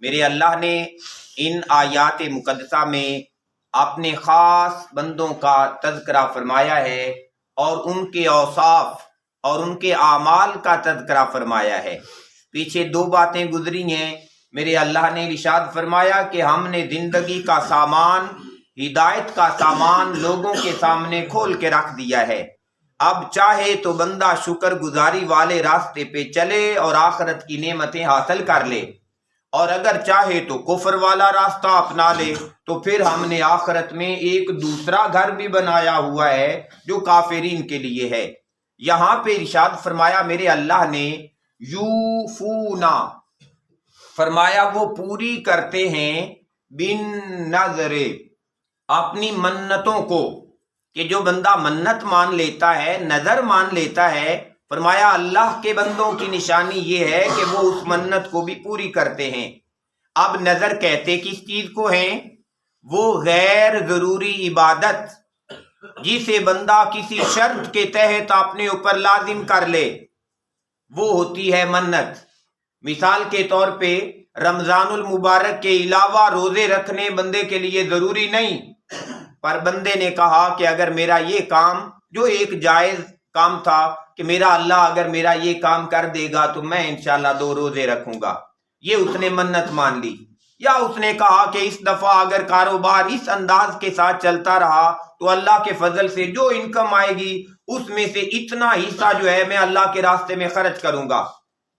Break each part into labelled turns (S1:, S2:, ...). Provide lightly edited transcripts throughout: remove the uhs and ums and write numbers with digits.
S1: میرے اللہ نے ان آیات مقدسہ میں اپنے خاص بندوں کا تذکرہ فرمایا ہے اور ان کے اوصاف اور ان کے اعمال کا تذکرہ فرمایا ہے۔ پیچھے دو باتیں گزری ہیں۔ میرے اللہ نے ارشاد فرمایا کہ ہم نے زندگی کا سامان، ہدایت کا سامان لوگوں کے سامنے کھول کے رکھ دیا ہے۔ اب چاہے تو بندہ شکر گزاری والے راستے پہ چلے اور آخرت کی نعمتیں حاصل کر لے، اور اگر چاہے تو کفر والا راستہ اپنا لے، تو پھر ہم نے آخرت میں ایک دوسرا گھر بھی بنایا ہوا ہے جو کافرین کے لیے ہے۔ یہاں پہ ارشاد فرمایا میرے اللہ نے یوفونا، فرمایا وہ پوری کرتے ہیں بن نظر، اپنی منتوں کو، کہ جو بندہ منت مان لیتا ہے، نظر مان لیتا ہے، فرمایا اللہ کے بندوں کی نشانی یہ ہے کہ وہ اس منت کو بھی پوری کرتے ہیں۔ اب نظر کہتے کس چیز کو ہیں؟ وہ غیر ضروری عبادت جسے بندہ کسی شرط کے تحت اپنے اوپر لازم کر لے، وہ ہوتی ہے منت۔ مثال کے طور پہ رمضان المبارک کے علاوہ روزے رکھنے بندے کے لیے ضروری نہیں، پر بندے نے کہا کہ اگر میرا یہ کام، جو ایک جائز کام تھا کہ میرا اللہ اگر میرا یہ کام کر دے گا تو میں انشاءاللہ 2 روزے رکھوں گا، یہ اس نے منت مان لی۔ یا اس نے کہا کہ اس دفعہ اگر کاروبار اس انداز کے ساتھ چلتا رہا تو اللہ کے فضل سے جو انکم آئے گی اس میں سے اتنا حصہ جو ہے میں اللہ کے راستے میں خرچ کروں گا۔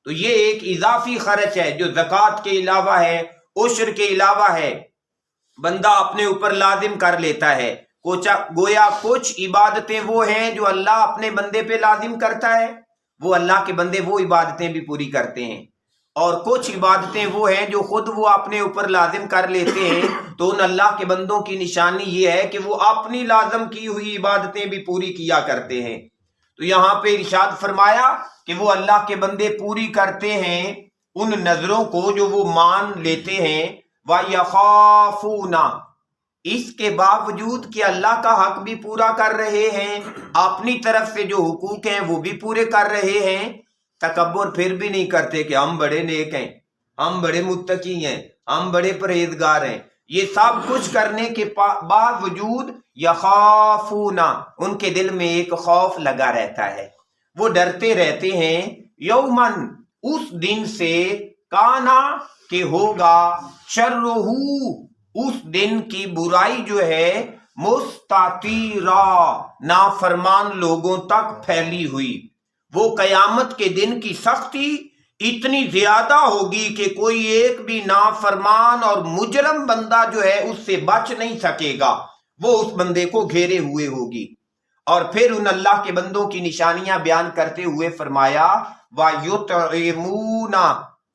S1: تو یہ ایک اضافی خرچ ہے جو زکوٰۃ کے علاوہ ہے، عشر کے علاوہ ہے، بندہ اپنے اوپر لازم کر لیتا ہے۔ گویا کچھ عبادتیں وہ ہیں جو اللہ اپنے بندے پہ لازم کرتا ہے، وہ اللہ کے بندے وہ عبادتیں بھی پوری کرتے ہیں، اور کچھ عبادتیں وہ ہیں جو خود وہ اپنے اوپر لازم کر لیتے ہیں۔ تو ان اللہ کے بندوں کی نشانی یہ ہے کہ وہ اپنی لازم کی ہوئی عبادتیں بھی پوری کیا کرتے ہیں۔ تو یہاں پہ ارشاد فرمایا کہ وہ اللہ کے بندے پوری کرتے ہیں ان نظروں کو جو وہ مان لیتے ہیں۔ وَيَخَافُونَ، اس کے باوجود کہ اللہ کا حق بھی پورا کر رہے ہیں، اپنی طرف سے جو حقوق ہیں وہ بھی پورے کر رہے ہیں، تکبر پھر بھی نہیں کرتے کہ ہم بڑے نیک ہیں، ہم بڑے متقی ہیں، ہم بڑے پرہیزگار ہیں۔ یہ سب کچھ کرنے کے باوجود یخافون، ان کے دل میں ایک خوف لگا رہتا ہے، وہ ڈرتے رہتے ہیں یومن، اس دن سے، کانا، کہ ہوگا، شرہ، اس دن کی برائی جو ہے، مستطیرا، نافرمان لوگوں تک پھیلی ہوئی۔ وہ قیامت کے دن کی سختی اتنی زیادہ ہوگی کہ کوئی ایک بھی نافرمان اور مجرم بندہ جو ہے اس سے بچ نہیں سکے گا، وہ اس بندے کو گھیرے ہوئے ہوگی۔ اور پھر ان اللہ کے بندوں کی نشانیاں بیان کرتے ہوئے فرمایا وَيُطْعِمُونَ،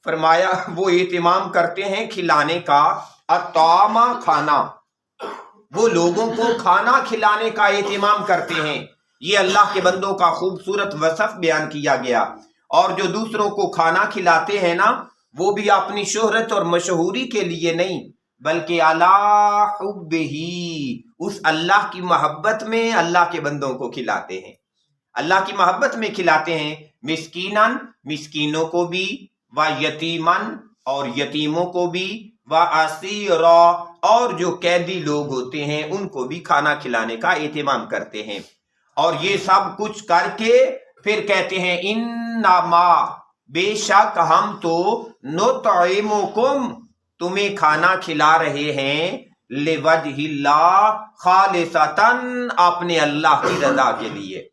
S1: فرمایا وہ اہتمام کرتے ہیں کھلانے کا، الطعام، کھانا، وہ لوگوں کو کھانا کھلانے کا اہتمام کرتے ہیں۔ یہ اللہ کے بندوں کا خوبصورت وصف بیان کیا گیا۔ اور جو دوسروں کو کھانا کھلاتے ہیں نا، وہ بھی اپنی شہرت اور مشہوری کے لیے نہیں، بلکہ علی حبہ، اس اللہ کی محبت میں اللہ کے بندوں کو کھلاتے ہیں، اللہ کی محبت میں کھلاتے ہیں، مسکیناً، مسکینوں کو بھی، و یتیماً، اور یتیموں کو بھی، و اسیرا، اور جو قیدی لوگ ہوتے ہیں ان کو بھی کھانا کھلانے کا اہتمام کرتے ہیں۔ اور یہ سب کچھ کر کے پھر کہتے ہیں انما، بے شک ہم تو، نطعمکم، تمہیں کھانا کھلا رہے ہیں، لوجہ اللہ، خالصتاً، اپنے اللہ کی رضا کے لیے،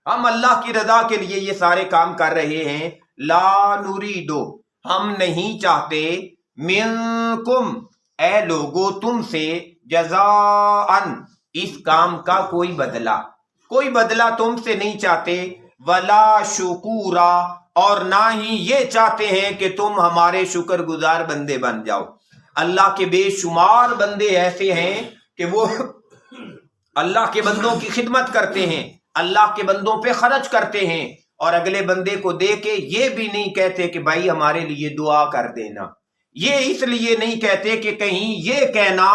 S1: ہم اللہ کی رضا کے لیے یہ سارے کام کر رہے ہیں۔ لا نریدو، ہم نہیں چاہتے، منکم، اے لوگو، تم سے، جزاءً، اس کام کا کوئی بدلہ، کوئی بدلہ تم سے نہیں چاہتے، ولا شکورا، اور نہ ہی یہ چاہتے ہیں کہ تم ہمارے شکر گزار بندے بن جاؤ۔ اللہ کے بے شمار بندے ایسے ہیں کہ وہ اللہ کے بندوں کی خدمت کرتے ہیں، اللہ کے بندوں پہ خرچ کرتے ہیں، اور اگلے بندے کو دے کے یہ بھی نہیں کہتے کہ بھائی ہمارے لیے دعا کر دینا، یہ اس لیے نہیں کہتے کہ کہیں یہ کہنا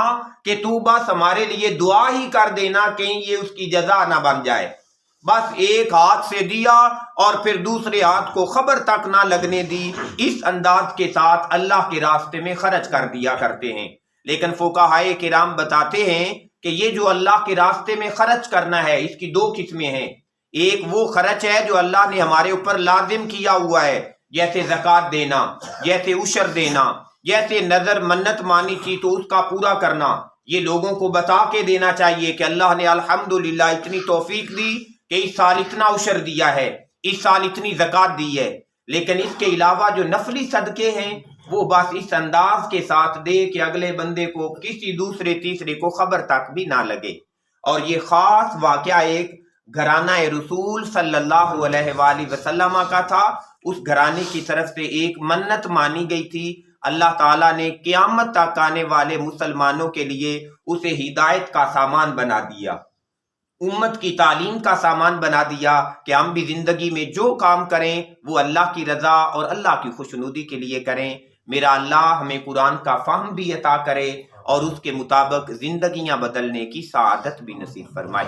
S1: کہ تو بس ہمارے لیے دعا ہی کر دینا، کہیں یہ اس کی جزا نہ بن جائے۔ بس ایک ہاتھ سے دیا اور پھر دوسرے ہاتھ کو خبر تک نہ لگنے دی، اس انداز کے ساتھ اللہ کے راستے میں خرچ کر دیا کرتے ہیں۔ لیکن فقہائے کرام بتاتے ہیں کہ یہ جو اللہ کے راستے میں خرچ کرنا ہے اس کی دو قسمیں ہیں۔ ایک وہ خرچ ہے جو اللہ نے ہمارے اوپر لازم کیا ہوا ہے، جیسے زکوٰۃ دینا، جیسے عشر دینا، جیسے نظر منت مانی تھی تو اس کا پورا کرنا۔ یہ لوگوں کو بتا کے دینا چاہیے کہ اللہ نے الحمدللہ اتنی توفیق دی کہ اس سال اتنا عشر دیا ہے، اس سال اتنی زکوٰۃ دی ہے۔ لیکن اس کے علاوہ جو نفلی صدقے ہیں وہ بس اس انداز کے ساتھ دے کہ اگلے بندے کو کسی دوسرے تیسرے کو خبر تک بھی نہ لگے۔ اور یہ خاص واقعہ ایک گھرانہ رسول صلی اللہ علیہ وآلہ وسلم کا تھا۔ اس گھرانے کی طرف سے ایک منت مانی گئی تھی، اللہ تعالیٰ نے قیامت تک آنے والے مسلمانوں کے لیے اسے ہدایت کا سامان بنا دیا، امت کی تعلیم کا سامان بنا دیا کہ ہم بھی زندگی میں جو کام کریں وہ اللہ کی رضا اور اللہ کی خوشنودی کے لیے کریں۔ میرا اللہ ہمیں قرآن کا فہم بھی عطا کرے اور اس کے مطابق زندگیاں بدلنے کی سعادت بھی نصیب فرمائے۔